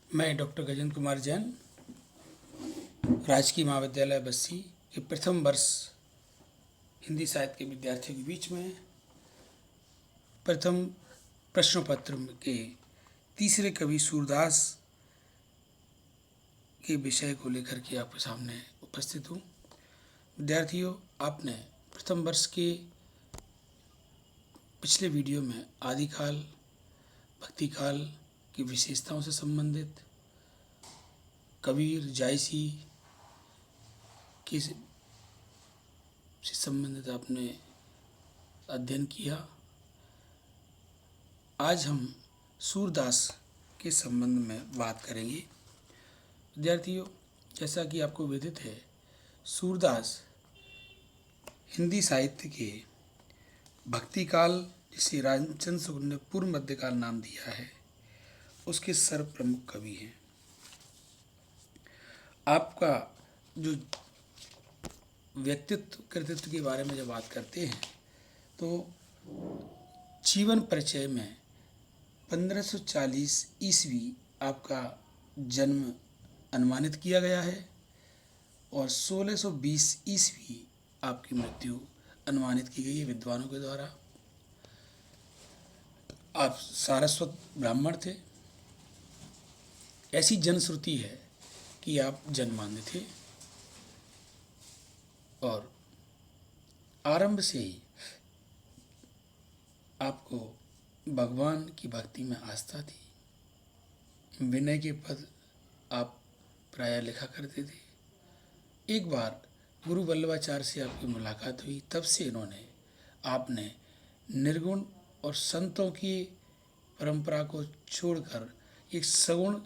मैं डॉक्टर गजेंद्र कुमार जैन राजकीय महाविद्यालय बस्सी के प्रथम वर्ष हिंदी साहित्य के विद्यार्थियों के बीच में प्रथम प्रश्न पत्र के तीसरे कवि सूरदास के विषय को लेकर के आपके सामने उपस्थित हूँ। विद्यार्थियों, आपने प्रथम वर्ष के पिछले वीडियो में आदिकाल, भक्तिकाल की विशेषताओं से संबंधित, कबीर, जायसी के से संबंधित आपने अध्ययन किया। आज हम सूरदास के संबंध में बात करेंगे। विद्यार्थियों, जैसा कि आपको विदित है, सूरदास हिंदी साहित्य के भक्तिकाल, जिसे रामचंद्र शुक्ल ने पूर्व मध्यकाल नाम दिया है, उसके सर्व प्रमुख कवि हैं। आपका जो व्यक्तित्व कृतित्व के बारे में जब बात करते हैं तो जीवन परिचय में 1540 ईस्वी आपका जन्म अनुमानित किया गया है और 1620 ईस्वी आपकी मृत्यु अनुमानित की गई है विद्वानों के द्वारा। आप सारस्वत ब्राह्मण थे। ऐसी जनश्रुति है कि आप जन्मांध थे और आरंभ से ही आपको भगवान की भक्ति में आस्था थी। विनय के पद आप प्रायः लिखा करते थे। एक बार गुरु वल्लभाचार्य से आपकी मुलाकात हुई, तब से आपने निर्गुण और संतों की परंपरा को छोड़कर एक सगुण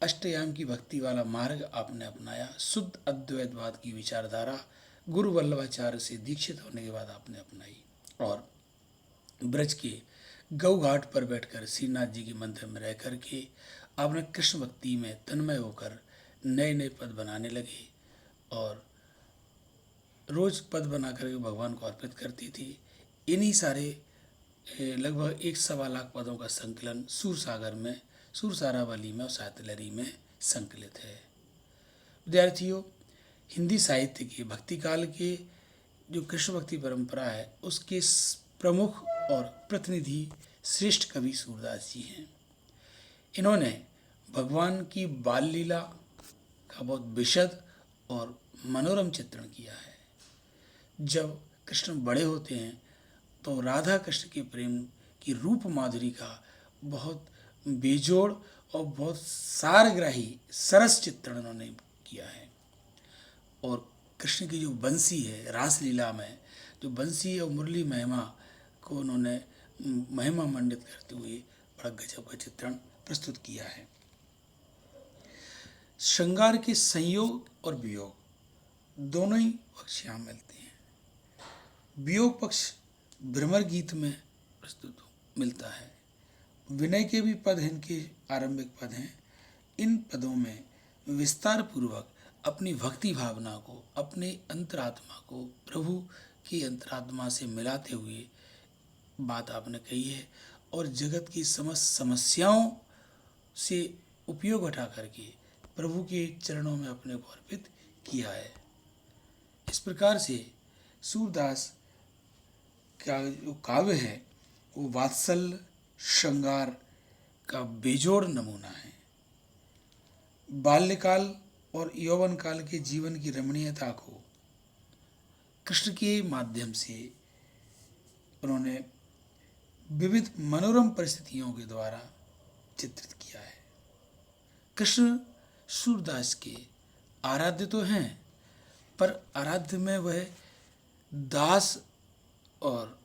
अष्टयाम की भक्ति वाला मार्ग आपने अपनाया। शुद्ध अद्वैतवाद की विचारधारा गुरु वल्लभाचार्य से दीक्षित होने के बाद आपने अपनाई और ब्रज के गौ घाट पर बैठकर श्रीनाथ जी के मंदिर में रह कर के आपने कृष्ण भक्ति में तन्मय होकर नए नए पद बनाने लगे और रोज पद बना करके भगवान को अर्पित करती थी। इन्हीं सारे लगभग 1.25 लाख पदों का संकलन सूरसारावली में और साहित्यलहरी में संकलित है। विद्यार्थियों, हिंदी साहित्य के भक्तिकाल के जो कृष्ण भक्ति परंपरा है, उसके प्रमुख और प्रतिनिधि श्रेष्ठ कवि सूरदास जी हैं। इन्होंने भगवान की बाल लीला का बहुत विशद और मनोरम चित्रण किया है। जब कृष्ण बड़े होते हैं तो राधा कृष्ण के प्रेम की रूप माधुरी का बहुत बेजोड़ और बहुत सारग्राही सरस चित्रण उन्होंने किया है। और कृष्ण की जो बंसी है, रासलीला में जो बंसी और मुरली महिमा को उन्होंने महिमा मंडित करते हुए बड़ा गजब का चित्रण प्रस्तुत किया है। श्रृंगार के संयोग और वियोग दोनों ही पक्ष यहाँ मिलते हैं। वियोग पक्ष भ्रमर गीत में प्रस्तुत मिलता है। विनय के भी पद इनके आरंभिक पद हैं। इन पदों में विस्तार पूर्वक अपनी भक्ति भावना को, अपने अंतरात्मा को प्रभु की अंतरात्मा से मिलाते हुए बात आपने कही है और जगत की समस्त समस्याओं से उपयोग उठा करके प्रभु के चरणों में अपने को अर्पित किया है। इस प्रकार से सूरदास का जो काव्य है वो वात्सल्य श्रृंगार का बेजोड़ नमूना है। बाल्यकाल और यौवन काल के जीवन की रमणीयता को कृष्ण के माध्यम से उन्होंने विविध मनोरम परिस्थितियों के द्वारा चित्रित किया है। कृष्ण सूरदास के आराध्य तो हैं, पर आराध्य में वह दास और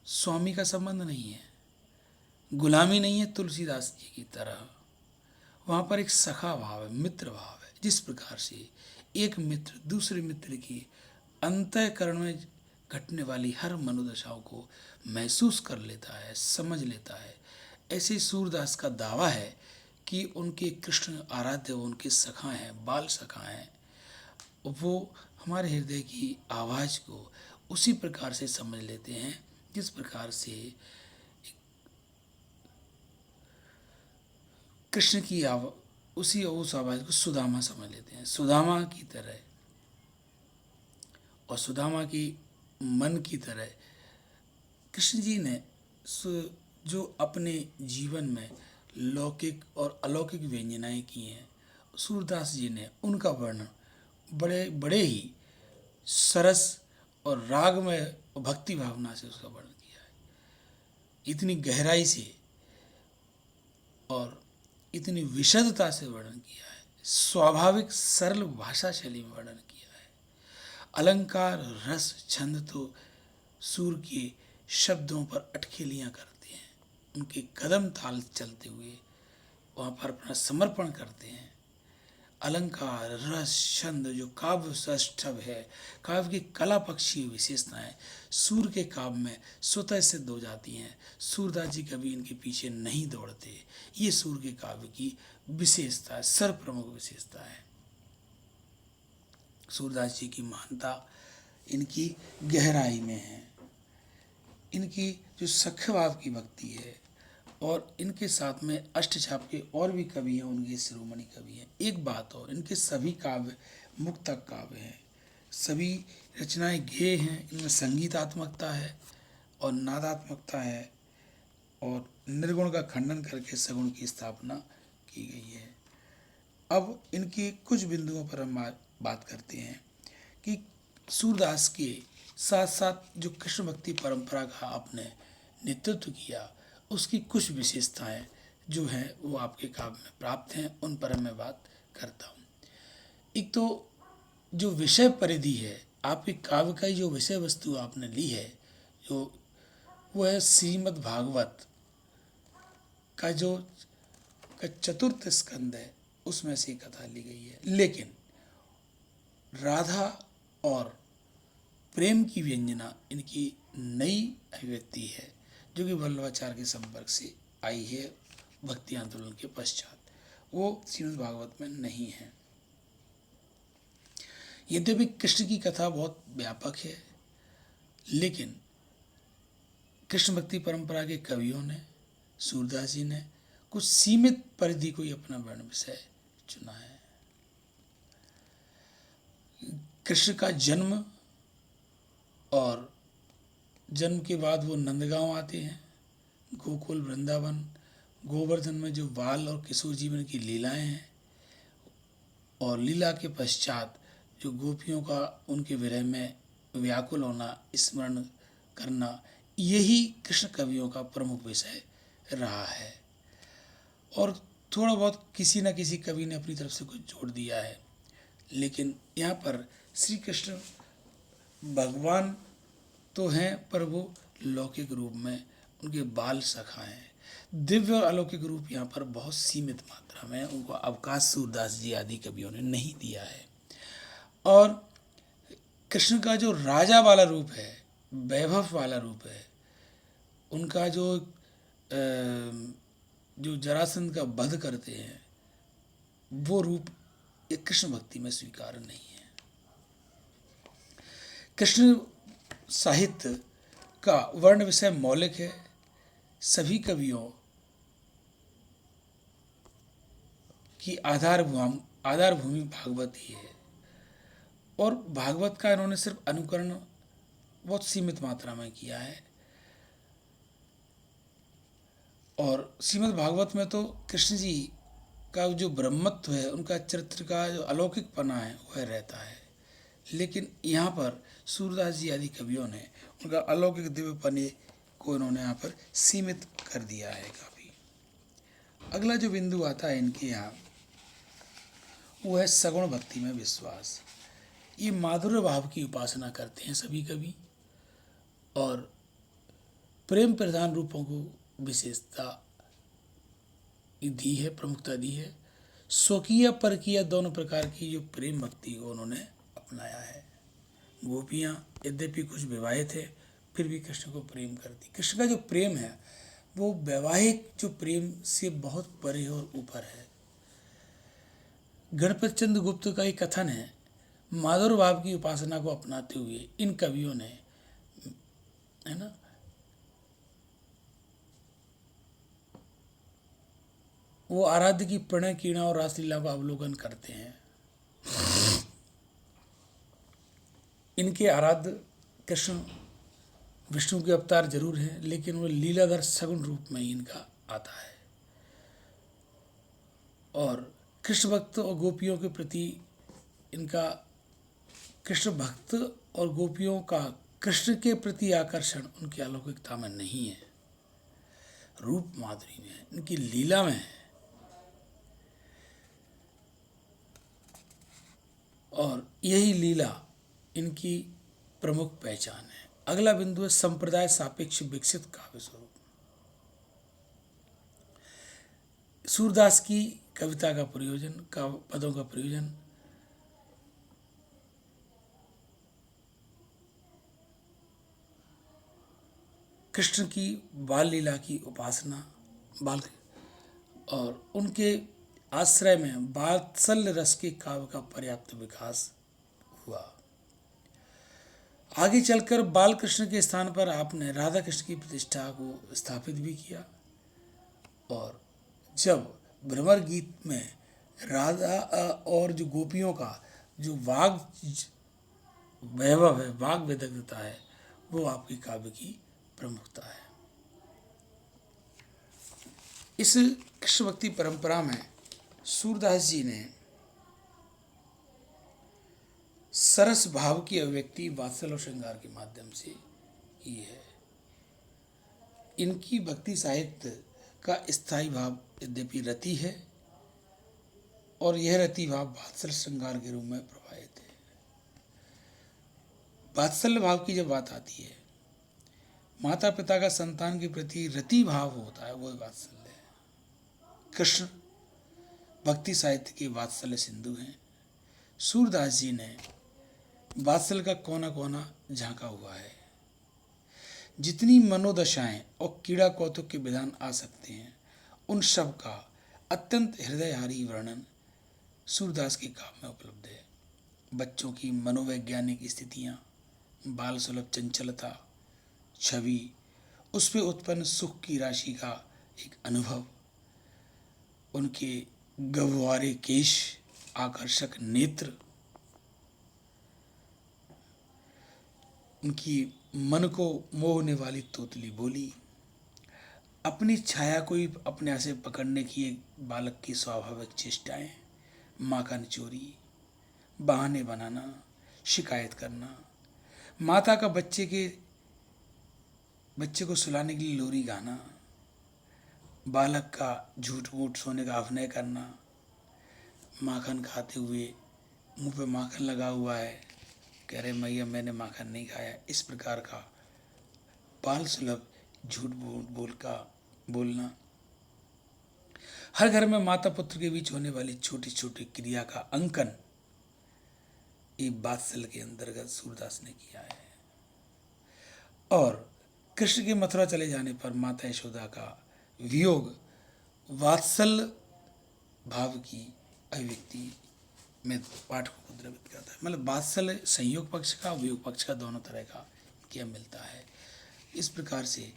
स्वामी का संबंध नहीं है, गुलामी नहीं है तुलसीदास जी की तरह। वहाँ पर एक सखा भाव है, मित्र भाव है। जिस प्रकार से एक मित्र दूसरे मित्र की अंतःकरण में घटने वाली हर मनोदशाओं को महसूस कर लेता है, समझ लेता है, ऐसे सूरदास का दावा है कि उनके कृष्ण आराध्य उनके सखा हैं, बाल सखा हैं। वो हमारे हृदय की आवाज़ को उसी प्रकार से समझ लेते हैं जिस प्रकार से कृष्ण की उसी उस आवाज़ को सुदामा समझ लेते हैं, सुदामा की तरह, और सुदामा की मन की तरह कृष्ण जी ने जो अपने जीवन में लौकिक और अलौकिक व्यंजनाएं की हैं, सूरदास जी ने उनका वर्णन बड़े बड़े ही सरस और रागमय और भक्ति भावना से उसका वर्णन किया है। इतनी गहराई से और इतनी विशदता से वर्णन किया है, स्वाभाविक सरल भाषा शैली में वर्णन किया है। अलंकार, रस, छंद तो सूर के शब्दों पर अटखेलियाँ करते हैं, उनके कदम ताल चलते हुए वहाँ पर अपना समर्पण करते हैं। अलंकार, रस, छंद जो काव्य सष्टभ है, काव्य की कला पक्षी विशेषताएं सूर के काव्य में स्वतः सिद्ध हो जाती हैं। सूरदास जी कभी इनके पीछे नहीं दौड़ते। ये सूर के काव्य की विशेषता है, सर्वप्रमुख विशेषता है। सूरदास जी की महानता इनकी गहराई में है, इनकी जो सख्यभाव की भक्ति है, और इनके साथ में अष्टछाप के और भी कवि हैं, उनके शिरोमणि कवि हैं। एक बात और, इनके सभी काव्य मुक्तक काव्य हैं, सभी रचनाएं गेय हैं, इनमें संगीतात्मकता है और नादात्मकता है, और निर्गुण का खंडन करके सगुण की स्थापना की गई है। अब इनके कुछ बिंदुओं पर हम बात करते हैं कि सूरदास के साथ साथ जो कृष्ण भक्ति परंपरा का आपने नेतृत्व किया, उसकी कुछ विशेषताएं जो हैं वो आपके काव्य में प्राप्त हैं, उन पर मैं बात करता हूँ। एक तो जो विषय परिधि है, आपके काव्य का जो विषय वस्तु आपने ली है, जो वो है श्रीमद् भागवत का जो चतुर्थ स्कंद है, उसमें से कथा ली गई है। लेकिन राधा और प्रेम की व्यंजना इनकी नई अभिव्यक्ति है, जो कि वल्लभाचार्य के संपर्क से आई है भक्ति आंदोलन के पश्चात, वो श्रीमद् भागवत में नहीं है। यद्यपि कृष्ण की कथा बहुत व्यापक है, लेकिन कृष्ण भक्ति परंपरा के कवियों ने, सूरदास जी ने कुछ सीमित परिधि को ही अपना वर्ण विषय चुना है। कृष्ण का जन्म और जन्म के बाद वो नंदगांव आते हैं, गोकुल, वृंदावन, गोवर्धन में जो बाल और किशोर जीवन की लीलाएं हैं, और लीला के पश्चात जो गोपियों का उनके विरह में व्याकुल होना, स्मरण करना, यही कृष्ण कवियों का प्रमुख विषय रहा है। और थोड़ा बहुत किसी न किसी कवि ने अपनी तरफ से कुछ जोड़ दिया है, लेकिन यहाँ पर श्री कृष्ण भगवान तो हैं, पर वो लौकिक रूप में उनके बाल सखा हैं। दिव्य और अलौकिक रूप यहाँ पर बहुत सीमित मात्रा में, उनको अवकाश सूरदास जी आदि कवियों ने नहीं दिया है। और कृष्ण का जो राजा वाला रूप है, वैभव वाला रूप है, उनका जो जरासंध का वध करते हैं, वो रूप एक कृष्ण भक्ति में स्वीकार नहीं है। कृष्ण साहित्य का वर्ण विषय मौलिक है। सभी कवियों की आधारभूमि भागवत ही है, और भागवत का इन्होंने सिर्फ अनुकरण बहुत सीमित मात्रा में किया है। और श्रीमद् भागवत में तो कृष्ण जी का जो ब्रह्मत्व है, उनका चरित्र का जो अलौकिकपना है वह रहता है, लेकिन यहाँ पर सूरदास जी आदि कवियों ने उनका अलौकिक दिव्यपने को इन्होंने यहाँ पर सीमित कर दिया है काफ़ी। अगला जो बिंदु आता है इनके यहाँ, वो है सगुण भक्ति में विश्वास। ये माधुर्य भाव की उपासना करते हैं सभी कवि, और प्रेम प्रधान रूपों को विशेषता दी है, प्रमुखता दी है। स्वकीय परकीय दोनों प्रकार की जो प्रेम भक्ति को उन्होंने अपनाया है। गोपियाँ यद्यपि कुछ विवाहित है, फिर भी कृष्ण को प्रेम करती। कृष्ण का जो प्रेम है वो वैवाहिक जो प्रेम से बहुत परे और ऊपर है। गणपत चंद्र गुप्त का एक कथन है, माधुर्य भाव की उपासना को अपनाते हुए इन कवियों ने, है ना, वो आराध्य की प्रणय कीड़ा और रासलीला का अवलोकन करते हैं। इनके आराध्य कृष्ण विष्णु के अवतार जरूर हैं, लेकिन वो लीलाधर सगुण रूप में ही इनका आता है। और कृष्ण भक्त और गोपियों के प्रति इनका कृष्ण भक्त और गोपियों का कृष्ण के प्रति आकर्षण उनकी अलौकिकता में नहीं है, रूप माधुरी में है, इनकी लीला में है। और यही लीला इनकी प्रमुख पहचान है। अगला बिंदु है संप्रदाय सापेक्ष विकसित काव्य स्वरूप। सूरदास की कविता का प्रयोजन, का पदों का प्रयोजन कृष्ण की बाल लीला की उपासना, बाल और उनके आश्रय में वात्सल्य रस के काव्य का पर्याप्त विकास हुआ। आगे चलकर बाल कृष्ण के स्थान पर आपने राधा कृष्ण की प्रतिष्ठा को स्थापित भी किया। और जब भ्रमर गीत में राधा और जो गोपियों का जो वाग वैभव है, वाग विदग्धता है, वो आपकी काव्य की प्रमुखता है। इस कृष्ण भक्ति परंपरा में सूरदास जी ने सरस भाव की अभिव्यक्ति वात्सल और श्रृंगार के माध्यम से की है। इनकी भक्ति साहित्य का स्थायी भाव यद्यपि रति है, और यह रति भाव वात्सल श्रृंगार के रूप में प्रभावित है। वात्सल्य भाव की जब बात आती है, माता पिता का संतान के प्रति रति भाव होता है, वह वात्सल्य है। कृष्ण भक्ति साहित्य के वात्सल्य सिंधु हैं। सूरदास जी ने वात्सल्य का कोना कोना झांका हुआ है। जितनी मनोदशाएं और कीड़ा कौतुक के विधान आ सकते हैं, उन सब का अत्यंत हृदयहारी वर्णन सूरदास के काव्य में उपलब्ध है। बच्चों की मनोवैज्ञानिक स्थितियां, बाल सुलभ चंचलता, छवि, उस पर उत्पन्न सुख की राशि का एक अनुभव, उनके गहवारे केश, आकर्षक नेत्र, उनकी मन को मोहने वाली तोतली बोली, अपनी छाया को ही अपने से पकड़ने की एक बालक की स्वाभाविक चेष्टाएं, माँ का निचोरी, बहाने बनाना, शिकायत करना, माता का बच्चे को सुलाने के लिए लोरी गाना, बालक का झूठ मूठ सोने का अभिनय करना, माखन खाते हुए मुंह पे माखन लगा हुआ है, कह रहे मैया मैंने माखन नहीं खाया, इस प्रकार का बाल सुलभ झूठ बोलना। हर घर में माता पुत्र के बीच होने वाली छोटी छोटी क्रिया का अंकन ये वात्सल्य के अंतर्गत सूरदास ने किया है। और कृष्ण के मथुरा चले जाने पर माता यशोदा का वियोग वात्सल्य भाव की अभिव्यक्ति में पाठक को द्रवित करता है। मतलब वात्सल्य संयोग पक्ष का, वियोग पक्ष का, दोनों तरह का क्या मिलता है। इस प्रकार से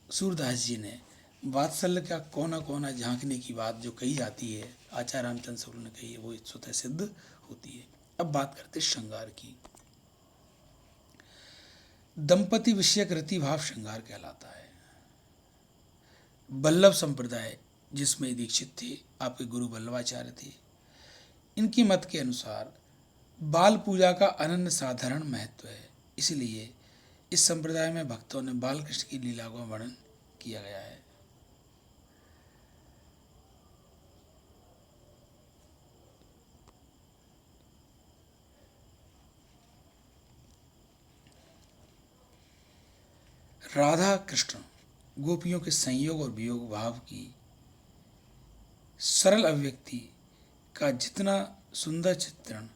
सूरदास जी ने वात्सल्य का कोना कोना झांकने की बात जो कही जाती है, आचार्य रामचंद्र स्वरूप ने कही है, वो स्वतः सिद्ध होती है। अब बात करते श्रृंगार की। दंपति विषयक रति भाव श्रृंगार कहलाता है। बल्लभ संप्रदाय जिसमें दीक्षित थे, आपके गुरु बल्लभाचार्य थे, इनकी मत के अनुसार बाल पूजा का अनन्य साधारण महत्व है। इसलिए इस संप्रदाय में भक्तों ने बाल कृष्ण की लीला का वर्णन किया गया है। राधा कृष्ण गोपियों के संयोग और वियोग भाव की सरल अभिव्यक्ति का जितना सुंदर चित्रण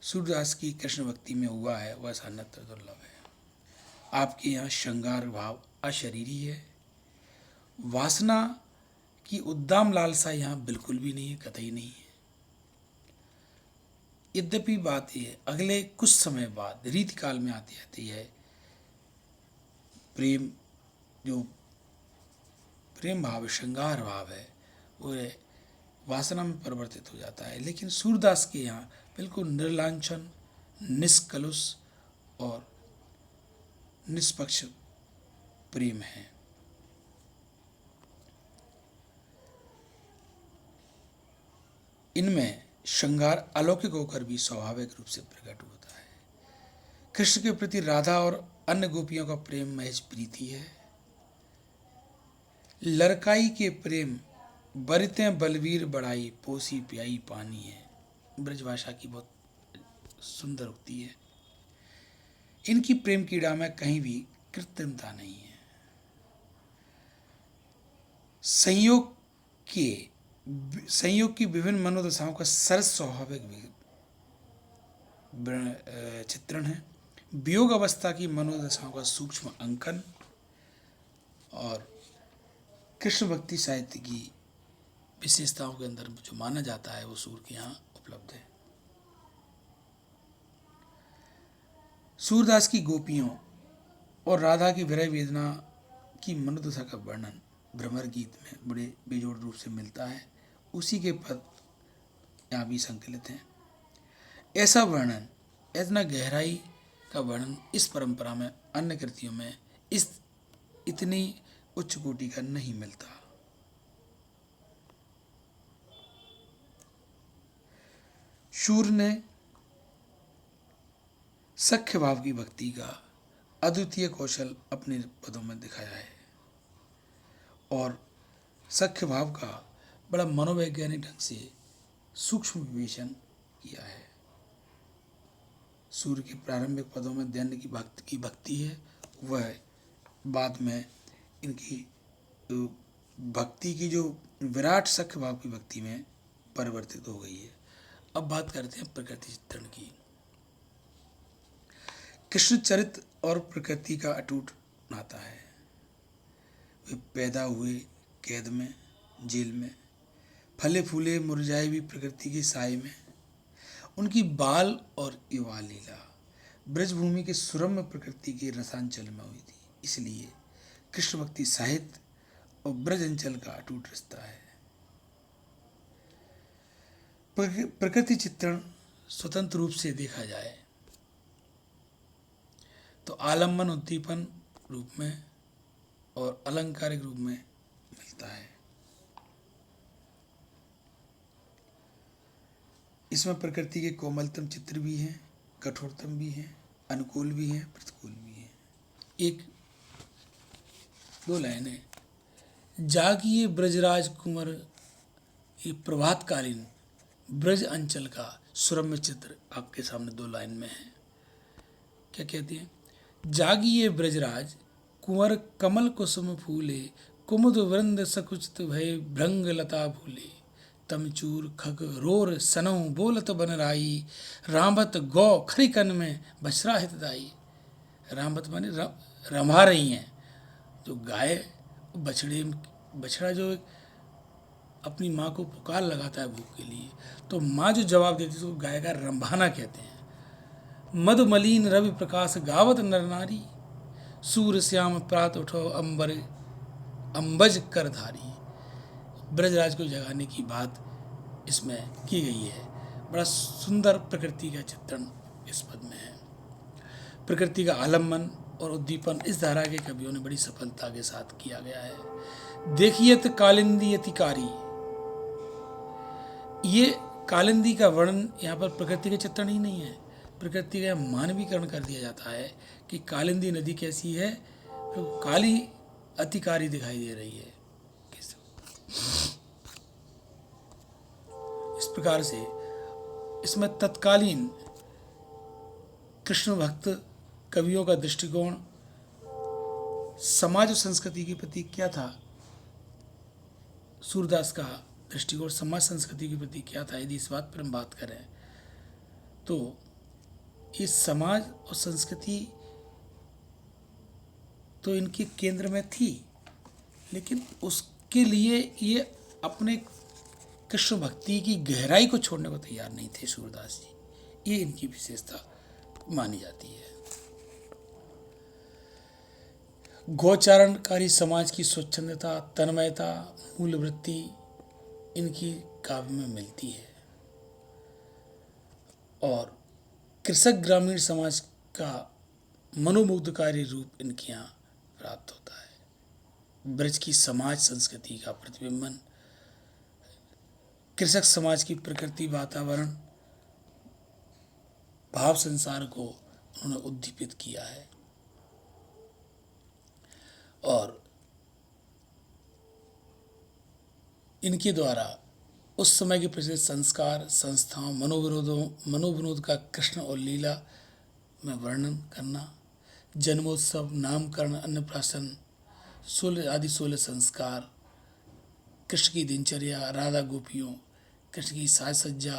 सूरदास की कृष्ण भक्ति में हुआ है, वह अन्यत्र दुर्लभ है। आपके यहाँ श्रृंगार भाव अशरीरी है। वासना की उद्दाम लालसा यहाँ बिल्कुल भी नहीं है, कतई नहीं है। यद्यपि बात यह अगले कुछ समय बाद रीति काल में आती आती है, प्रेम भाव, श्रृंगार भाव है, वो वासना में परिवर्तित हो जाता है। लेकिन सूरदास के यहाँ बिल्कुल निर्लांछन, निष्कलुष और निष्पक्ष प्रेम है। इनमें श्रृंगार अलौकिक होकर भी स्वाभाविक रूप से प्रकट होता है। कृष्ण के प्रति राधा और अन्य गोपियों का प्रेम महज प्रीति है। लड़काई के प्रेम बरितें बलवीर बढ़ाई, पोसी प्याई पानी है। ब्रजभाषा की बहुत सुंदर उक्ति है। इनकी प्रेम क्रीड़ा में कहीं भी कृत्रिमता नहीं है। संयोग की विभिन्न मनोदशाओं का सरस स्वाभाविक चित्रण है। वियोग अवस्था की मनोदशाओं का सूक्ष्म अंकन और कृष्ण भक्ति साहित्य की विशेषताओं के अंदर जो माना जाता है वो सूर के यहाँ उपलब्ध है। सूरदास की गोपियों और राधा की विरह वेदना की मनोदशा का वर्णन भ्रमर गीत में बड़े बेजोड़ रूप से मिलता है। उसी के पद यहाँ भी संकलित हैं। ऐसा वर्णन, इतना गहराई का वर्णन इस परंपरा में अन्य कृतियों में इतनी उच्च कोटि का नहीं मिलता। शूर ने सख्य भाव की भक्ति का अद्वितीय कौशल अपने पदों में दिखाया है और सख्य भाव का बड़ा मनोवैज्ञानिक ढंग से सूक्ष्म विवेचन किया है। सूर्य के प्रारंभिक पदों में दैन्य की भक्ति है, वह बाद में इनकी भक्ति की जो विराट सख्य भाव की भक्ति में परिवर्तित हो गई है। अब बात करते हैं प्रकृति चित्रण की। कृष्ण चरित्र और प्रकृति का अटूट नाता है। वे पैदा हुए कैद में, जेल में, फले फूले मुरझाए भी प्रकृति के साए में। उनकी बाल और युवा लीला ब्रजभूमि के सुरम्य प्रकृति के रसांचल में हुई थी। इसलिए कृष्ण भक्ति साहित्य और ब्रज अंचल का अटूट रिश्ता है। प्रकृति चित्रण स्वतंत्र रूप से देखा जाए तो आलम्बन उद्दीपन रूप में और अलंकारिक रूप में मिलता है। इसमें प्रकृति के कोमलतम चित्र भी हैं, कठोरतम भी हैं, अनुकूल भी हैं, प्रतिकूल भी हैं। एक दो लाइनें। जागिए ब्रजराज कुंवर, ये प्रभातकालीन ब्रज अंचल का सुरम्य चित्र आपके सामने दो लाइन में है। क्या कहती है? जागिए ब्रजराज कुंवर, कमल कुसुम फूले, कुमुद वृंद सकुचित भय, भृंग लता भूले, तमचूर खग रोर सनऊ, बोलत बनराई, रामबत गौ खरिकन में बछरा हितदाई। रामबत माने रंभा रही हैं। जो गाय बछड़ा जो अपनी माँ को पुकार लगाता है भूख के लिए, तो माँ जो जवाब देती है उसको गाय का रंभाना कहते हैं। मधुमलीन रवि प्रकाश गावत नर नारी, सूर श्याम प्रात उठो अंबर अंबज कर धारी। ब्रजराज को जगाने की बात इसमें की गई है। बड़ा सुंदर प्रकृति का चित्रण इस पद में है। प्रकृति का आलम्बन और उद्दीपन इस धारा के कवियों ने बड़ी सफलता के साथ किया गया है। देखिए तो कालिंदी अतिकारी, ये कालिंदी का वर्णन यहाँ पर प्रकृति के चित्रण ही नहीं है, प्रकृति का मानवीकरण कर दिया जाता है कि कालिंदी नदी कैसी है, तो काली अतिकारी दिखाई दे रही है। इस प्रकार से इसमें तत्कालीन कृष्ण भक्त कवियों का दृष्टिकोण समाज और संस्कृति के प्रति क्या था, सूरदास का दृष्टिकोण समाज संस्कृति के प्रति क्या था, यदि इस बात पर हम बात करें तो इस समाज और संस्कृति तो इनके केंद्र में थी, लेकिन उसके लिए ये अपने कृष्ण भक्ति की गहराई को छोड़ने को तैयार नहीं थे सूरदास जी। ये इनकी विशेषता मानी जाती है। गोचारणकारी समाज की स्वच्छंदता, तन्मयता, मूल वृत्ति इनकी काव्य में मिलती है। और कृषक ग्रामीण समाज का मनोमुग्धकारी रूप इनके यहाँ प्राप्त होता है। ब्रज की समाज संस्कृति का प्रतिबिंबन, कृषक समाज की प्रकृति, वातावरण, भाव संसार को उन्होंने उद्दीपित किया है। और इनके द्वारा उस समय के प्रचलित संस्कार, संस्थाओं, मनोविनोद का कृष्ण और लीला में वर्णन करना, जन्मोत्सव, नामकरण, अन्नप्राशन, 16 संस्कार, कृष्ण की दिनचर्या, राधा गोपियों, कृष्ण की साज सज्जा,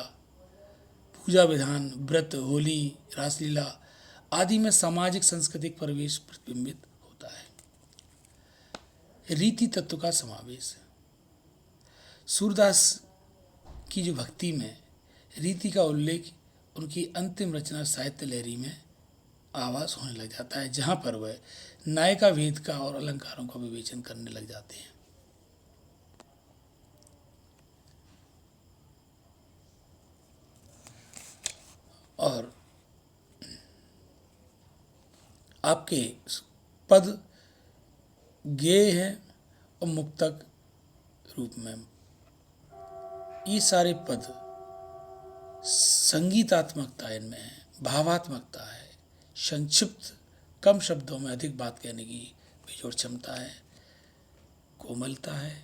पूजा विधान, व्रत, होली, रासलीला आदि में सामाजिक सांस्कृतिक परिवेश प्रतिबिंबित होता है। रीति तत्व का समावेश। सूरदास की जो भक्ति में रीति का उल्लेख उनकी अंतिम रचना साहित्य लहरी में आवाज होने लग जाता है, जहाँ पर वह नायिका भेद का और अलंकारों का विवेचन करने लग जाते हैं। और आपके पद गेय हैं और मुक्तक रूप में। ये सारे पद संगीतात्मकता इनमें है, भावात्मकता है, संक्षिप्त कम शब्दों में अधिक बात कहने की बेजोड़ क्षमता है, कोमलता है,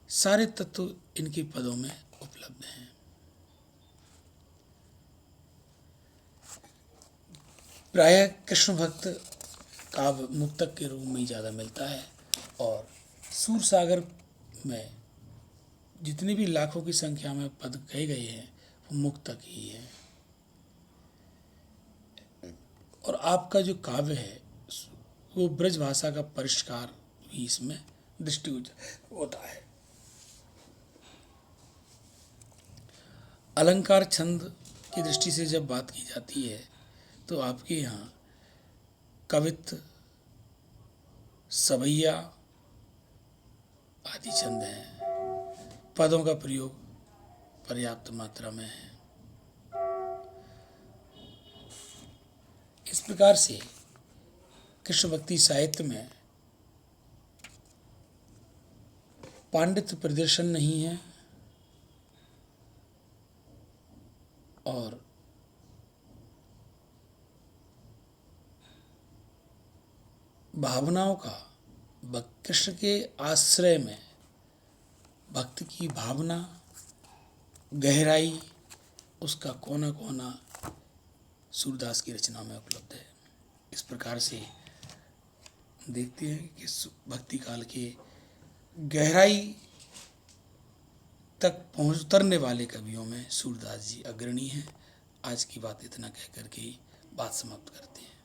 सारे तत्व इनके पदों में उपलब्ध हैं। प्रायः कृष्ण भक्त काव्य मुक्तक के रूप में ही ज़्यादा मिलता है। और सूरसागर में जितने भी लाखों की संख्या में पद कहे गए हैं वो मुक्तक ही है। और आपका जो काव्य है वो ब्रज भाषा का परिष्कार भी इसमें दृष्टिगोचर होता है। अलंकार छंद की दृष्टि से जब बात की जाती है तो आपके यहाँ कवित्व, सवैया आदि छंद हैं। पदों का प्रयोग पर्याप्त मात्रा में है। इस प्रकार से कृष्ण भक्ति साहित्य में पांडित्य प्रदर्शन नहीं है और भावनाओं का कृष्ण के आश्रय में भक्त की भावना, गहराई, उसका कोना कोना सूरदास की रचना में उपलब्ध है। इस प्रकार से देखते हैं कि भक्ति काल के गहराई तक पहुँच उतरने वाले कवियों में सूरदास जी अग्रणी हैं। आज की बात इतना कह करके बात समाप्त करते हैं।